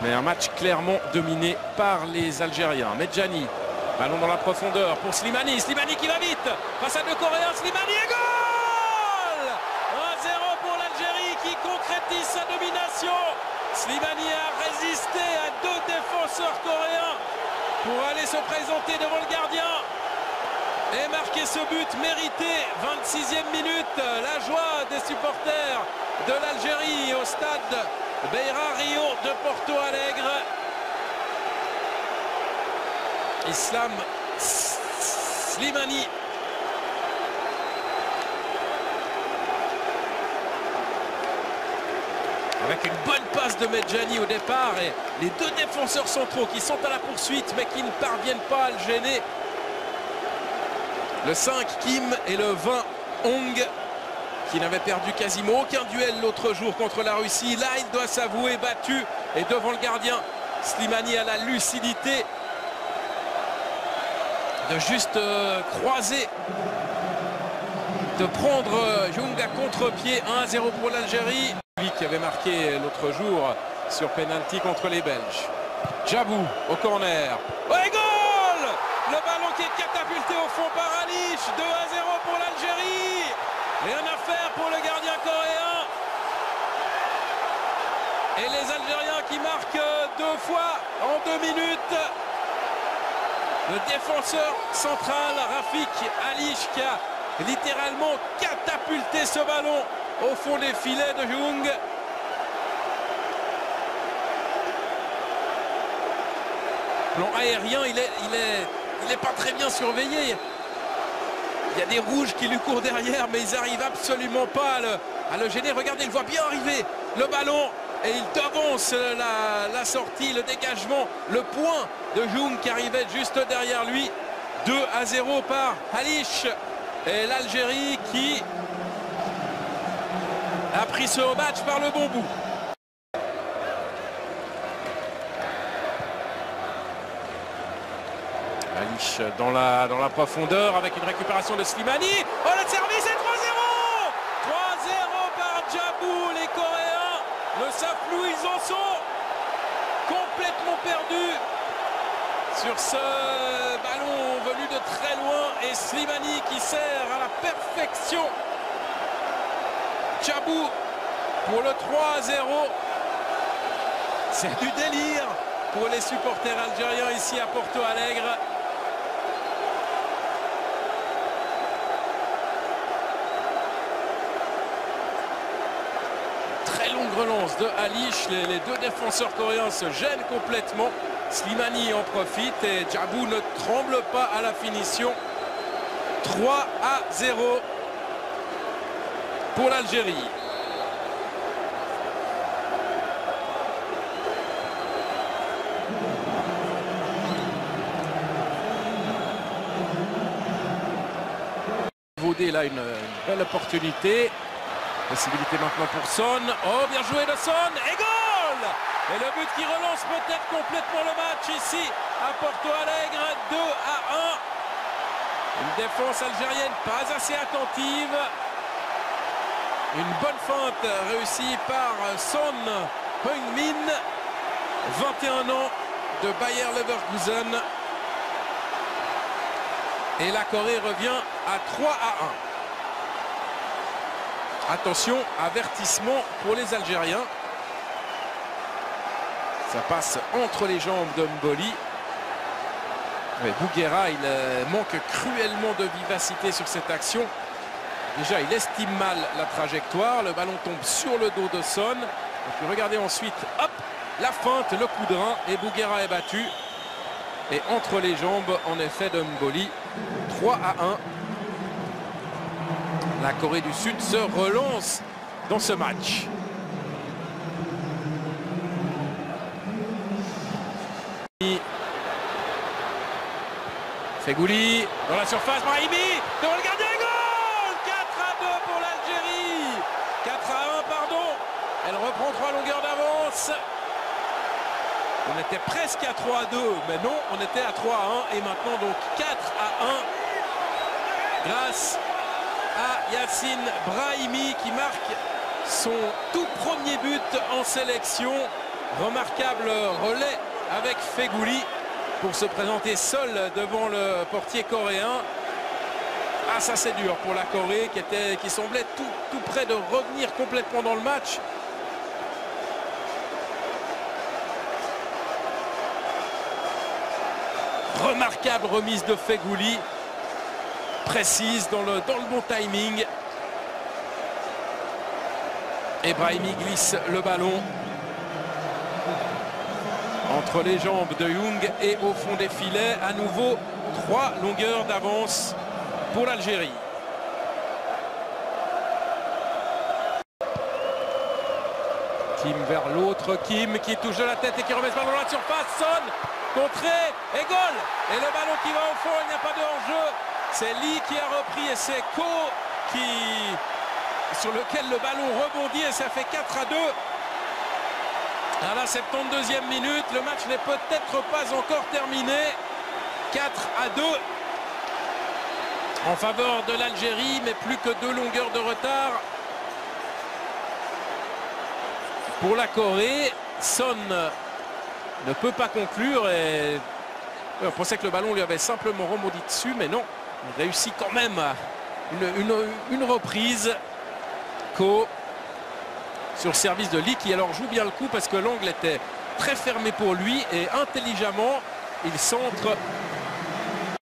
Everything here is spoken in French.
Mais un match clairement dominé par les Algériens. Medjani, ballon dans la profondeur pour Slimani. Slimani qui va vite face à deux Coréens. Slimani et goal 1-0 pour l'Algérie qui concrétise sa domination. Slimani a résisté à deux défenseurs coréens pour aller se présenter devant le gardien et marquer ce but mérité. 26e minute, la joie des supporters de l'Algérie au stade Beira Rio de Porto Alegre. Islam Slimani. Avec une bonne passe de Medjani au départ et les deux défenseurs centraux qui sont à la poursuite mais qui ne parviennent pas à le gêner. Le 5 Kim et le 20 Hong qui n'avait perdu quasiment aucun duel l'autre jour contre la Russie. Là, il doit s'avouer battu et devant le gardien. Slimani a la lucidité de juste croiser, de prendre Young à contre-pied. 1-0 pour l'Algérie. Lui qui avait marqué l'autre jour sur penalty contre les Belges. Djabou au corner. Oh, et goal! Le ballon qui est catapulté au fond par Alish. 2-0 pour l'Algérie. Rien à faire pour le gardien coréen. Et les Algériens qui marquent deux fois en 2 minutes. Le défenseur central Rafik Alish qui a littéralement catapulté ce ballon au fond des filets de Young. Plan aérien, il est pas très bien surveillé. Il y a des rouges qui lui courent derrière, mais ils n'arrivent absolument pas à le gêner. Regardez, il voit bien arriver le ballon et il devance la sortie, le dégagement, le point de Young qui arrivait juste derrière lui. 2-0 par Alish. Et l'Algérie qui a pris ce match par le bon bout. Alish dans la profondeur avec une récupération de Slimani. Oh, le service est 3-0 par Djabou. Les Coréens ne savent plus où ils en sont. Complètement perdus sur ce ballon venu de très loin. Et Slimani qui sert à la perfection Djabou pour le 3-0. C'est du délire pour les supporters algériens ici à Porto Alegre. Très longue relance de Alish. Les deux défenseurs coréens se gênent complètement. Slimani en profite et Djabou ne tremble pas à la finition. 3-0 pour l'Algérie. Vaudé là une belle opportunité. Possibilité maintenant pour Son. Oh, bien joué de Son et goal! Et le but qui relance peut-être complètement le match ici à Porto Alegre. 2-1. Une défense algérienne pas assez attentive. Une bonne feinte réussie par Son Heung-min, 21 ans, de Bayer Leverkusen. Et la Corée revient à 3-1. Attention, avertissement pour les Algériens. Ça passe entre les jambes de Mboli. Bouguera, il manque cruellement de vivacité sur cette action. Déjà, il estime mal la trajectoire. Le ballon tombe sur le dos de Son. Et puis regardez ensuite, hop, la feinte, le coup de rein. Et Bouguera est battu. Et entre les jambes, en effet, de Mboli. 3-1. La Corée du Sud se relance dans ce match. Fegouli dans la surface, Brahimi devant le gardien, goal! 4-2 pour l'Algérie. 4-1, pardon. Elle reprend 3 longueurs d'avance. On était presque à 3-2, mais non, on était à 3-1 et maintenant donc 4-1 grâce à Yacine Brahimi qui marque son tout premier but en sélection. Remarquable relais avec Feghouli pour se présenter seul devant le portier coréen. Ah, ça c'est dur pour la Corée qui semblait tout près de revenir complètement dans le match. Remarquable remise de Feghouli, précise dans le bon timing. Et Brahimi glisse le ballon entre les jambes de Young et au fond des filets. À nouveau 3 longueurs d'avance pour l'Algérie. Kim vers l'autre, Kim qui touche de la tête et qui remet ce ballon dans la surface. Son, contré et goal. Et le ballon qui va au fond, il n'y a pas de hors-jeu. C'est Lee qui a repris et c'est Ko sur lequel le ballon rebondit et ça fait 4-2. À la 72e minute, le match n'est peut-être pas encore terminé. 4-2 en faveur de l'Algérie, mais plus que 2 longueurs de retard pour la Corée. Son ne peut pas conclure et on pensait que le ballon lui avait simplement rebondi dessus, mais non, il réussit quand même une reprise. Ko sur service de Lee qui alors joue bien le coup parce que l'angle était très fermé pour lui et intelligemment il centre